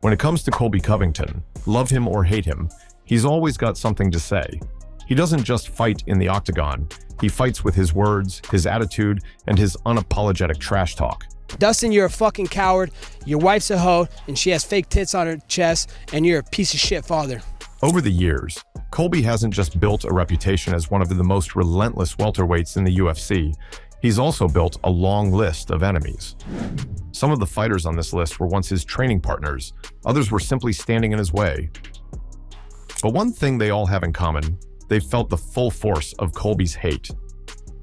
When it comes to Colby Covington, love him or hate him, he's always got something to say. He doesn't just fight in the octagon, he fights with his words, his attitude, and his unapologetic trash talk. Dustin, you're a fucking coward, your wife's a hoe, and she has fake tits on her chest, and you're a piece of shit father. Over the years, Colby hasn't just built a reputation as one of the most relentless welterweights in the UFC, he's also built a long list of enemies. Some of the fighters on this list were once his training partners, others were simply standing in his way. But one thing they all have in common, they felt the full force of Colby's hate.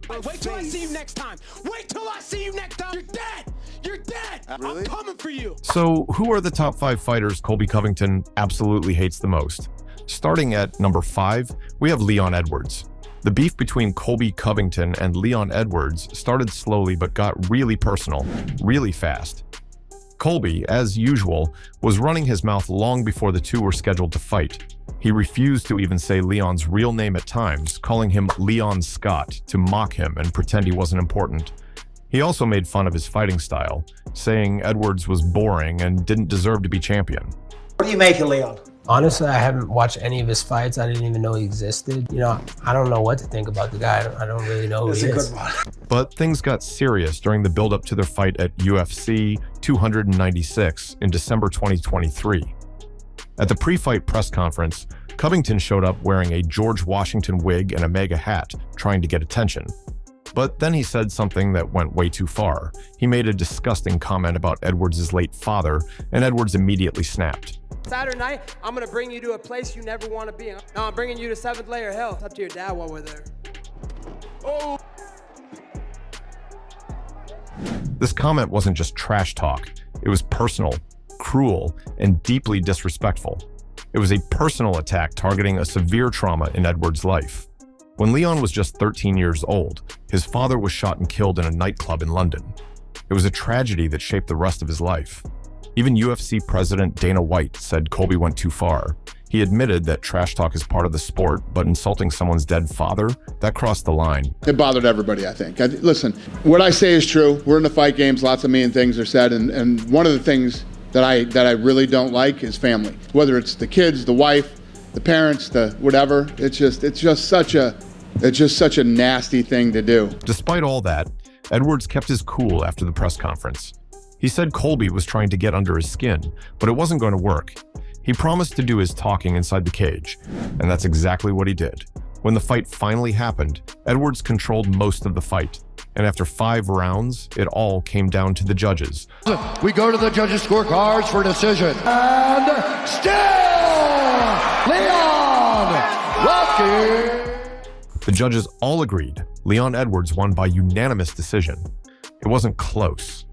Wait till I see you next time. Wait till I see you next time. You're dead. You're dead. Really? I'm coming for you. So who are the top 5 fighters Colby Covington absolutely hates the most? Starting at number 5, we have LeonEdwards. The beef between Colby Covington and LeonEdwards started slowly but got really personal, really fast. Colby, as usual, was running his mouth long before the two were scheduled to fight. He refused to even say Leon's real name at times, calling him Leon Scott to mock him and pretend he wasn't important. He also made fun of his fighting style, saying Edwards was boring and didn't deserve to be champion. What do you make of Leon? Honestly, I haven't watched any of his fights. I didn't even know he existed. You know, I don't know what to think about the guy. I don't really know who he is. Good one. But things got serious during the build-up to their fight at UFC 296 in December 2023. At the pre-fight press conference, Covington showed up wearing a George Washington wig and a MAGA hat, trying to get attention. But then he said something that went way too far. He made a disgusting comment about Edwards' late father, and Edwards immediately snapped. Saturday night, I'm gonna bring you to a place you never want to be. No, I'm bringing you to 7th layer hell. It's up to your dad while we're there. Oh. This comment wasn't just trash talk. It was personal, cruel, and deeply disrespectful. It was a personal attack targeting a severe trauma in Edwards' life. When Leon was just 13 years old, his father was shot and killed in a nightclub in London. It was a tragedy that shaped the rest of his life. Even UFC President DanaWhite said Colby went too far. He admitted that trash talk is part of the sport, but insulting someone's dead father, that crossed the line. It bothered everybody, I think. Listen, what I say is true. We're in the fight games, lots of mean things are said, and one of the things that I really don't like is family. Whether it's the kids, the wife, the parents, the whatever, it's just such a nasty thing to do. Despite all that, Edwards kept his cool after the press conference. He said Colby was trying to get under his skin, but it wasn't going to work. He promised to do his talking inside the cage, and that's exactly what he did. When the fight finally happened, Edwards controlled most of the fight, and after 5 rounds, it all came down to the judges. We go to the judges' scorecards for decision. And still, Leon Rocky. The judges all agreed LeonEdwards won by unanimous decision. It wasn't close.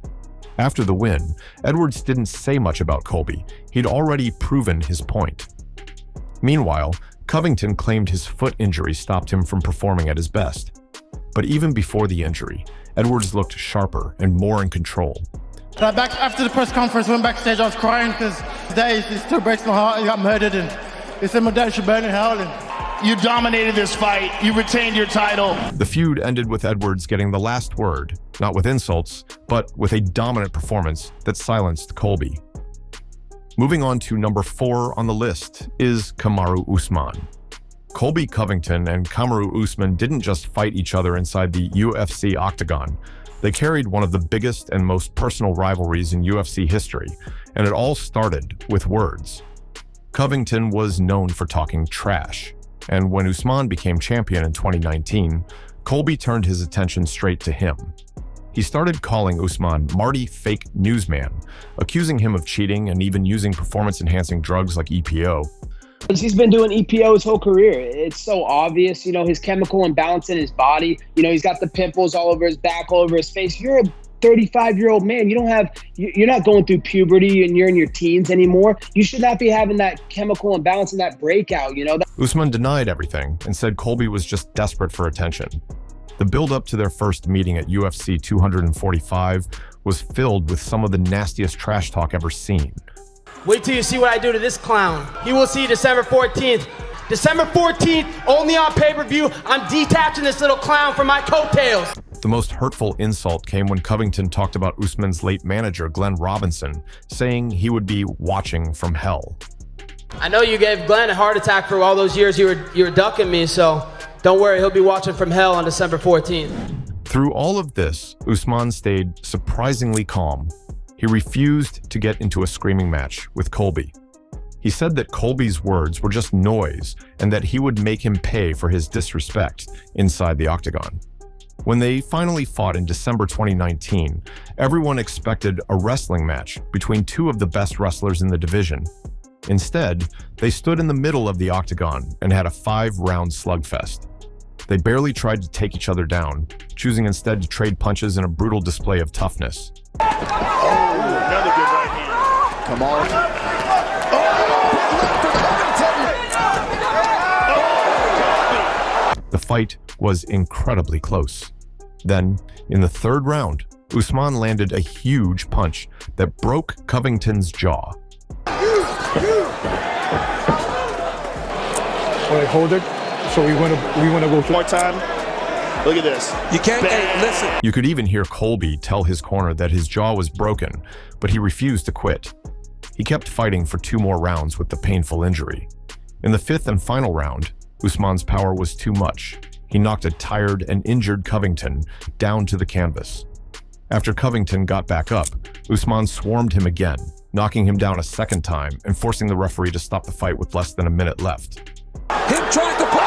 After the win, Edwards didn't say much about Colby. He'd already proven his point. Meanwhile, Covington claimed his foot injury stopped him from performing at his best. But even before the injury, Edwards looked sharper and more in control. Back after the press conference, went backstage, I was crying because today it still breaks my heart. He got murdered and they said my dad should burn in hell. You dominated this fight. You retained your title. The feud ended with Edwards getting the last word, not with insults, but with a dominant performance that silenced Colby. Moving on to number 4 on the list is Kamaru Usman. Colby Covington and Kamaru Usman didn't just fight each other inside the UFC Octagon. They carried one of the biggest and most personal rivalries in UFC history, and it all started with words. Covington was known for talking trash, and when Usman became champion in 2019, Colby turned his attention straight to him. He started calling Usman Marty Fake Newsman, accusing him of cheating and even using performance-enhancing drugs like EPO. He's been doing EPO his whole career. It's so obvious, you know, his chemical imbalance in his body. You know, he's got the pimples all over his back, all over his face. You're a 35-year-old man. You're not going through puberty and you're in your teens anymore. You should not be having that chemical imbalance and that breakout, you know. Usman denied everything and said Colby was just desperate for attention. The build-up to their first meeting at UFC 245 was filled with some of the nastiest trash talk ever seen. Wait till you see what I do to this clown. He will see December 14th. December 14th, only on pay-per-view. I'm detaching this little clown from my coattails. The most hurtful insult came when Covington talked about Usman's late manager, Glenn Robinson, saying he would be watching from hell. I know you gave Glenn a heart attack for all those years you were ducking me, so don't worry, he'll be watching from hell on December 14th. Through all of this, Usman stayed surprisingly calm. He refused to get into a screaming match with Colby. He said that Colby's words were just noise and that he would make him pay for his disrespect inside the Octagon. When they finally fought in December 2019, everyone expected a wrestling match between two of the best wrestlers in the division. Instead, they stood in the middle of the Octagon and had a 5-round slugfest. They barely tried to take each other down, choosing instead to trade punches in a brutal display of toughness. Oh, another good right hand. Come on. The fight was incredibly close. Then, in the 3rd round, Usman landed a huge punch that broke Covington's jaw. Wait, hold it. So we want to go More time. Look at this. You can't, hey, listen. You could even hear Colby tell his corner that his jaw was broken, but he refused to quit. He kept fighting for 2 more rounds with the painful injury. In the 5th and final round, Usman's power was too much. He knocked a tired and injured Covington down to the canvas. After Covington got back up, Usman swarmed him again, knocking him down a 2nd time and forcing the referee to stop the fight with less than a minute left. Him trying to put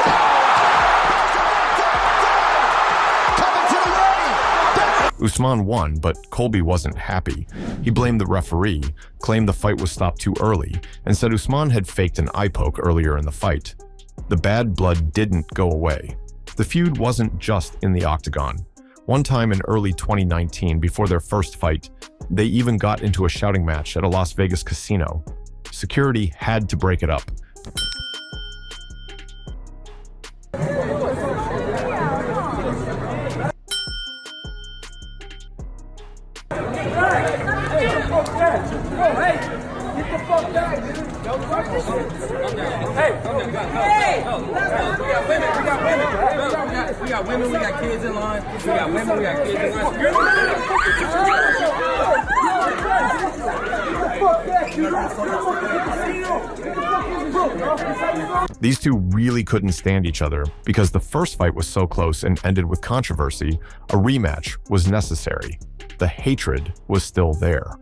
Usman won, but Colby wasn't happy. He blamed the referee, claimed the fight was stopped too early, and said Usman had faked an eye poke earlier in the fight. The bad blood didn't go away. The feud wasn't just in the Octagon. One time in early 2019, before their first fight, they even got into a shouting match at a Las Vegas casino. Security had to break it up. We got women, we got kids in line. We got women, we got kids in line. These two really couldn't stand each other because the first fight was so close and ended with controversy. A rematch was necessary. The hatred was still there.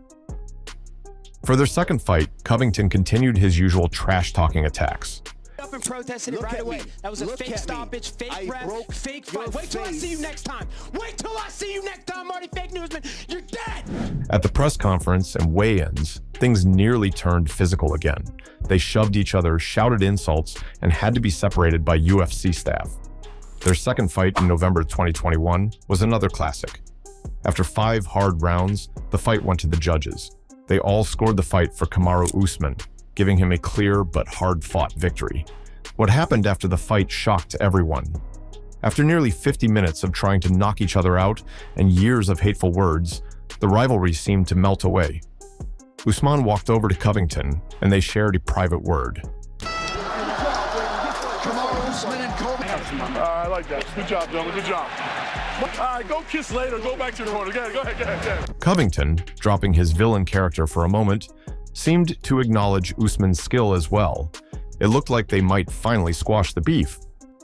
For their second fight, Covington continued his usual trash-talking attacks. Up and protested it right away. That was a fake stoppage, fake ref, fake fight. Wait till I see you next time. Wait till I see you next time, Marty Fake Newsman. You're dead. At the press conference and weigh-ins, things nearly turned physical again. They shoved each other, shouted insults, and had to be separated by UFC staff. Their second fight in November 2021 was another classic. After 5 hard rounds, the fight went to the judges. They all scored the fight for Kamaru Usman, giving him a clear but hard-fought victory. What happened after the fight shocked everyone. After nearly 50 minutes of trying to knock each other out and years of hateful words, the rivalry seemed to melt away. Usman walked over to Covington, and they shared a private word. I like that. Good job, gentlemen. Good job. All right, go kiss later. Go back to the corner. Go ahead. Covington, dropping his villain character for a moment, seemed to acknowledge Usman's skill as well. It looked like they might finally squash the beef.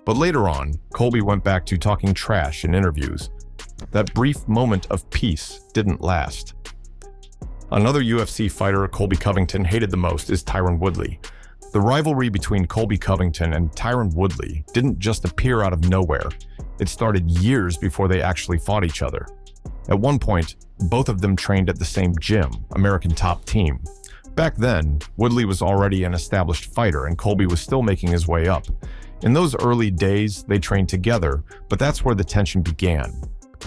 But later on, Colby went back to talking trash in interviews. That brief moment of peace didn't last. Another UFC fighter Colby Covington hated the most is Tyron Woodley. The rivalry between Colby Covington and Tyron Woodley didn't just appear out of nowhere. It started years before they actually fought each other. At one point, both of them trained at the same gym, American Top Team. Back then, Woodley was already an established fighter and Colby was still making his way up. In those early days, they trained together, but that's where the tension began.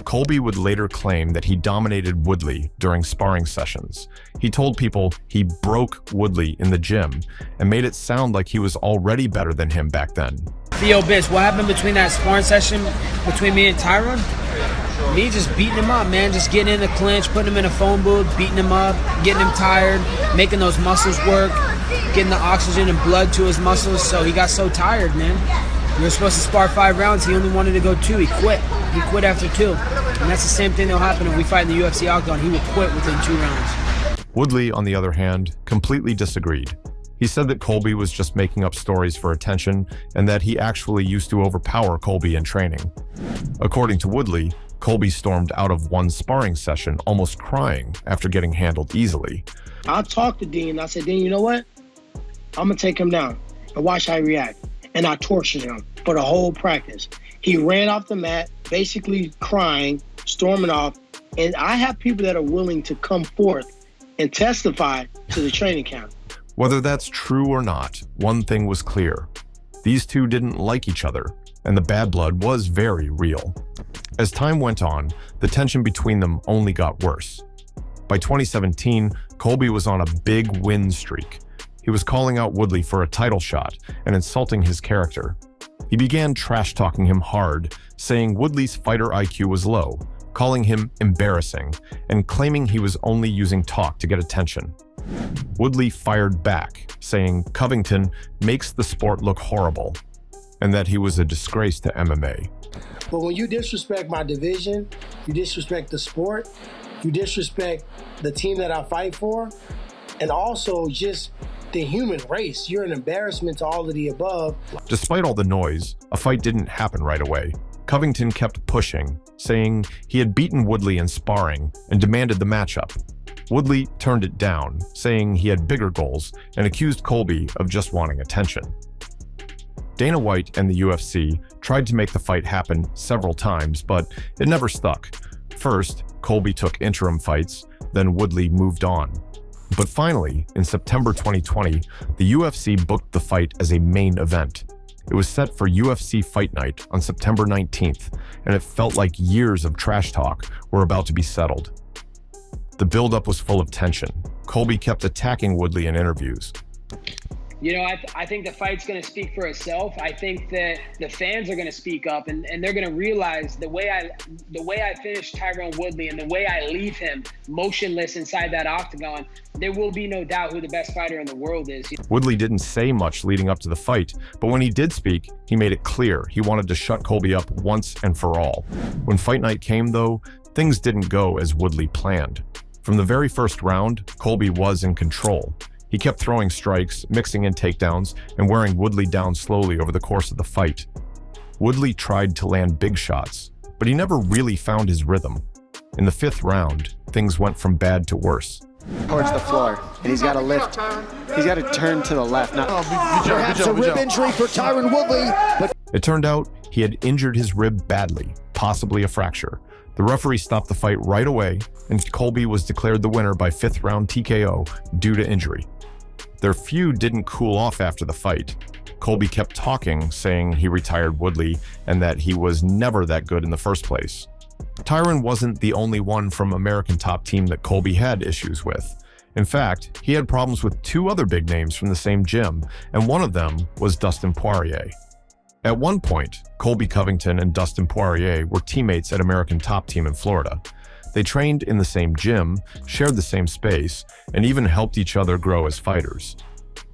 Colby would later claim that he dominated Woodley during sparring sessions. He told people he broke Woodley in the gym and made it sound like he was already better than him back then. Theo bitch, what happened between that sparring session between me and Tyron? Me just beating him up, man. Just getting in the clinch, putting him in a phone booth, beating him up, getting him tired, making those muscles work, getting the oxygen and blood to his muscles. So he got so tired, man. We were supposed to spar 5 rounds. He only wanted to go 2. He quit. He quit after 2. And that's the same thing that'll happen if we fight in the UFC Octagon. He will quit within 2 rounds. Woodley, on the other hand, completely disagreed. He said that Colby was just making up stories for attention and that he actually used to overpower Colby in training. According to Woodley, Colby stormed out of one sparring session almost crying after getting handled easily. I talked to Dean. I said, Dean, you know what? I'm going to take him down and watch how he reacts. And I tortured him for the whole practice. He ran off the mat, basically crying, storming off. And I have people that are willing to come forth and testify to the training camp. Whether that's true or not, one thing was clear. These two didn't like each other, and the bad blood was very real. As time went on, the tension between them only got worse. By 2017, Colby was on a big win streak. He was calling out Woodley for a title shot and insulting his character. He began trash-talking him hard, saying Woodley's fighter IQ was low, calling him embarrassing, and claiming he was only using talk to get attention. Woodley fired back, saying Covington makes the sport look horrible, and that he was a disgrace to MMA. But when you disrespect my division, you disrespect the sport, you disrespect the team that I fight for, and also just the human race, you're an embarrassment to all of the above. Despite all the noise, a fight didn't happen right away. Covington kept pushing, saying he had beaten Woodley in sparring and demanded the matchup. Woodley turned it down, saying he had bigger goals and accused Colby of just wanting attention. DanaWhite and the UFC tried to make the fight happen several times, but it never stuck. First, Colby took interim fights, then Woodley moved on. But finally, in September 2020, the UFC booked the fight as a main event. It was set for UFCFightNight on September 19th, and it felt like years of trash talk were about to be settled. The buildup was full of tension. Colby kept attacking Woodley in interviews. You know, I think the fight's going to speak for itself. I think that the fans are going to speak up, and they're going to realize the way I finish Tyron Woodley and the way I leave him motionless inside that octagon, there will be no doubt who the best fighter in the world is. Woodley didn't say much leading up to the fight, but when he did speak, he made it clear he wanted to shut Colby up once and for all. When Fight Night came, though, things didn't go as Woodley planned. From the very first round, Colby was in control. He kept throwing strikes, mixing in takedowns, and wearing Woodley down slowly over the course of the fight. Woodley tried to land big shots, but he never really found his rhythm. In the 5th round, things went from bad to worse. Towards the floor, and he's got to lift. He's got to turn to the left. Now, perhaps a rib injury for Tyron Woodley. But it turned out he had injured his rib badly, possibly a fracture. The referee stopped the fight right away, and Colby was declared the winner by 5th round TKO due to injury. Their feud didn't cool off after the fight. Colby kept talking, saying he retired Woodley and that he was never that good in the first place. Tyron wasn't the only one from American Top Team that Colby had issues with. In fact, he had problems with 2 other big names from the same gym, and one of them was Dustin Poirier. At one point, Colby Covington and Dustin Poirier were teammates at American Top Team in Florida. They trained in the same gym, shared the same space, and even helped each other grow as fighters.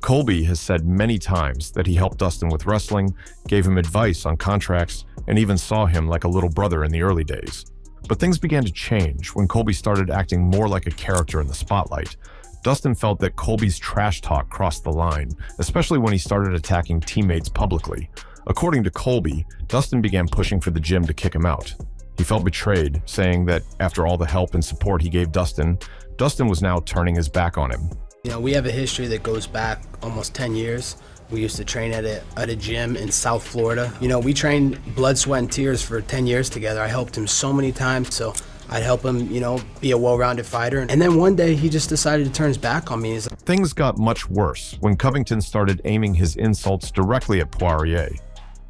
Colby has said many times that he helped Dustin with wrestling, gave him advice on contracts, and even saw him like a little brother in the early days. But things began to change when Colby started acting more like a character in the spotlight. Dustin felt that Colby's trash talk crossed the line, especially when he started attacking teammates publicly. According to Colby, Dustin began pushing for the gym to kick him out. He felt betrayed, saying that after all the help and support he gave Dustin, Dustin was now turning his back on him. You know, we have a history that goes back almost 10 years. We used to train at a gym in South Florida. You know, we trained blood, sweat, and tears for 10 years together. I helped him so many times, so I'd help him, you know, be a well-rounded fighter. And then one day, he just decided to turn his back on me. Things got much worse when Covington started aiming his insults directly at Poirier.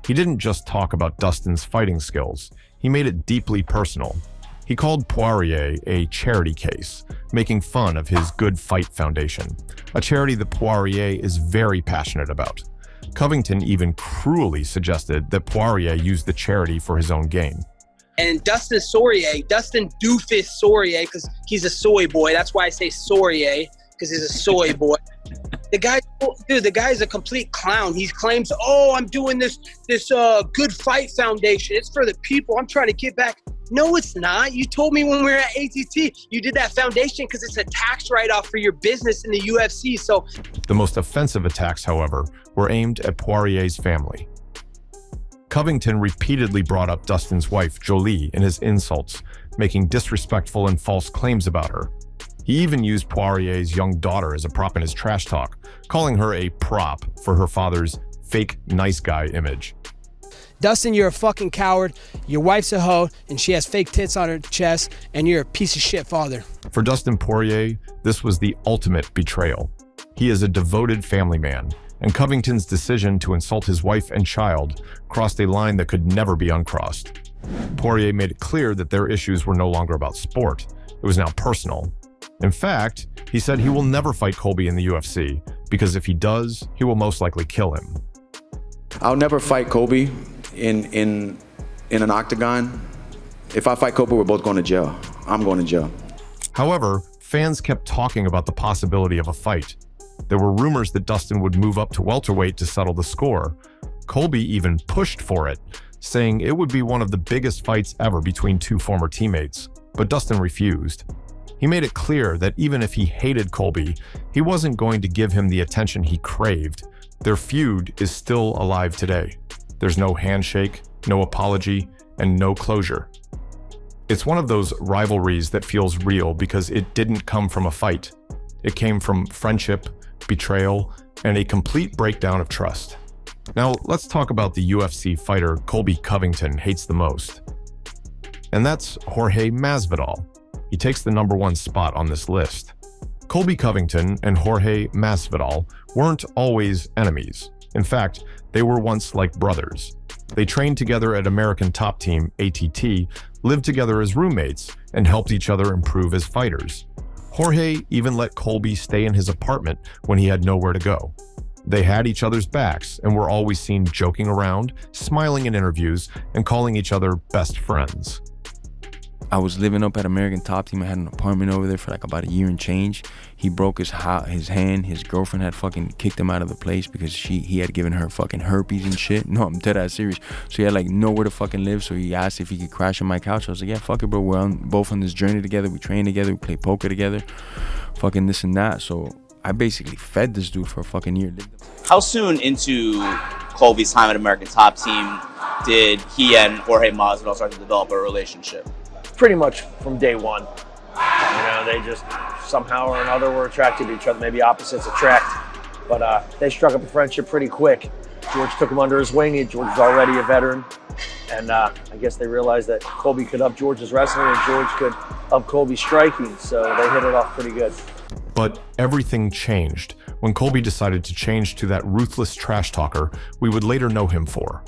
He didn't just talk about Dustin's fighting skills. He made it deeply personal. He called Poirier a charity case, making fun of his Good Fight Foundation, a charity that Poirier is very passionate about. Covington even cruelly suggested that Poirier use the charity for his own gain. And Dustin Doofus Poirier, because he's a soy boy. That's why I say Poirier, because he's a soy boy. The guy's a complete clown. He claims, oh, I'm doing this Good Fight Foundation. It's for the people. I'm trying to get back. No, it's not. You told me when we were at ATT, you did that foundation because it's a tax write-off for your business in the UFC. So the most offensive attacks, however, were aimed at Poirier's family. Covington repeatedly brought up Dustin's wife, Jolie, in his insults, making disrespectful and false claims about her. He even used Poirier's young daughter as a prop in his trash talk, calling her a prop for her father's fake nice guy image. Dustin, you're a fucking coward. Your wife's a hoe, and she has fake tits on her chest, and you're a piece of shit father. For Dustin Poirier, this was the ultimate betrayal. He is a devoted family man, and Covington's decision to insult his wife and child crossed a line that could never be uncrossed. Poirier made it clear that their issues were no longer about sport. It was now personal. In fact, he said he will never fight Colby in the UFC, because if he does, he will most likely kill him. I'll never fight Colby in an octagon. If I fight Colby, we're both going to jail. I'm going to jail. However, fans kept talking about the possibility of a fight. There were rumors that Dustin would move up to welterweight to settle the score. Colby even pushed for it, saying it would be one of the biggest fights ever between two former teammates, but Dustin refused. He made it clear that even if he hated Colby, he wasn't going to give him the attention he craved. Their feud is still alive today. There's no handshake, no apology, and no closure. It's one of those rivalries that feels real because it didn't come from a fight. It came from friendship, betrayal, and a complete breakdown of trust. Now, let's talk about the UFC fighter Colby Covington hates the most. And that's Jorge Masvidal. He takes the #1 spot on this list. Colby Covington and Jorge Masvidal weren't always enemies. In fact, they were once like brothers. They trained together at American Top Team, ATT, lived together as roommates, and helped each other improve as fighters. Jorge even let Colby stay in his apartment when he had nowhere to go. They had each other's backs and were always seen joking around, smiling in interviews, and calling each other best friends. I was living up at American Top Team. I had an apartment over there for like about a year and change. He broke his hand. His girlfriend had fucking kicked him out of the place because he had given her fucking herpes and shit. No, I'm dead ass serious. So he had like nowhere to fucking live. So he asked if he could crash on my couch. I was like, yeah, fuck it, bro. We're both on this journey together. We train together. We play poker together. Fucking this and that. So I basically fed this dude for a fucking year. How soon into Colby's time at American Top Team did he and Jorge Masvidal start to develop a relationship? Pretty much from day one. You know, they just somehow or another were attracted to each other. Maybe opposites attract. But they struck up a friendship pretty quick. George took him under his wing. George was already a veteran. And I guess they realized that Colby could up George's wrestling and George could up Colby's striking. So they hit it off pretty good. But everything changed when Colby decided to change to that ruthless trash talker we would later know him for.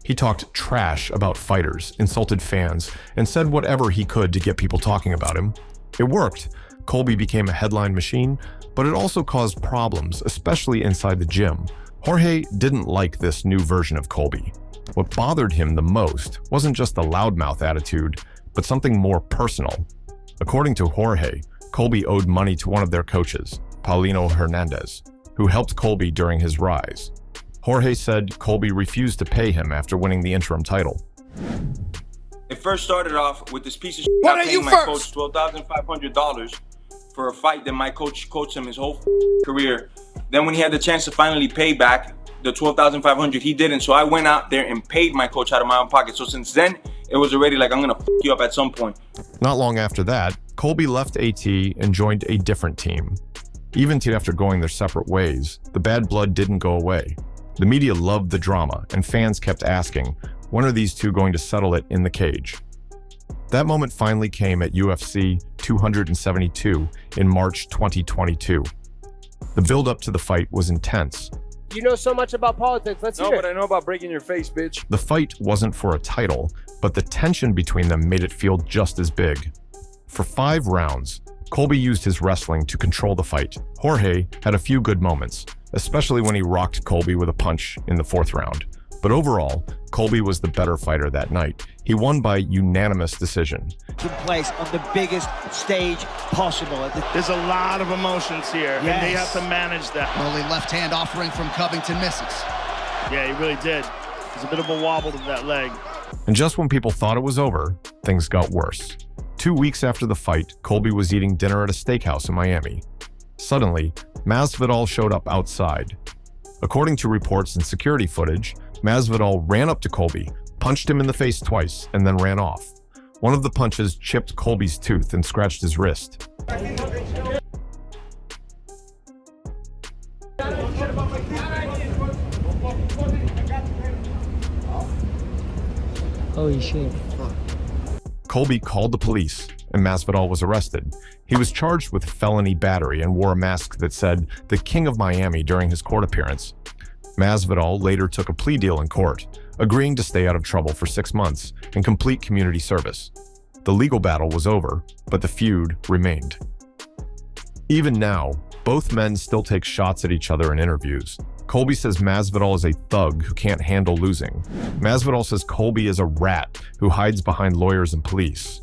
He talked trash about fighters, insulted fans, and said whatever he could to get people talking about him. It worked. Colby became a headline machine, but it also caused problems, especially inside the gym. Jorge didn't like this new version of Colby. What bothered him the most wasn't just the loudmouth attitude, but something more personal. According to Jorge, Colby owed money to one of their coaches, Paulino Hernandez, who helped Colby during his rise. Jorge said Colby refused to pay him after winning the interim title. It first started off with this piece of shit not paying my coach $12,500 for a fight that my coach coached him his whole career. Then when he had the chance to finally pay back the $12,500, he didn't. So I went out there and paid my coach out of my own pocket. So since then, it was already like, I'm gonna fuck you up at some point. Not long after that, Colby left AT and joined a different team. Even after going their separate ways, the bad blood didn't go away. The media loved the drama, and fans kept asking, when are these two going to settle it in the cage? That moment finally came at UFC 272 in March 2022. The build-up to the fight was intense. You know so much about politics, let's hear it. No, but I know about breaking your face, bitch. The fight wasn't for a title, but the tension between them made it feel just as big. For 5 rounds, Colby used his wrestling to control the fight. Jorge had a few good moments, especially when he rocked Colby with a punch in the 4th round. But overall, Colby was the better fighter that night. He won by unanimous decision. Place on the biggest stage possible. There's a lot of emotions here, and they have to manage that. Early left hand offering from Covington misses. Yeah, he really did. There's a bit of a wobble to that leg. And just when people thought it was over, things got worse. 2 weeks after the fight, Colby was eating dinner at a steakhouse in Miami. Suddenly, Masvidal showed up outside. According to reports and security footage, Masvidal ran up to Colby, punched him in the face twice, and then ran off. One of the punches chipped Colby's tooth and scratched his wrist. Holy shit. Colby called the police, and Masvidal was arrested. He was charged with felony battery and wore a mask that said "The King of Miami" during his court appearance. Masvidal later took a plea deal in court, agreeing to stay out of trouble for 6 months and complete community service. The legal battle was over, but the feud remained. Even now, both men still take shots at each other in interviews. Colby says Masvidal is a thug who can't handle losing. Masvidal says Colby is a rat who hides behind lawyers and police.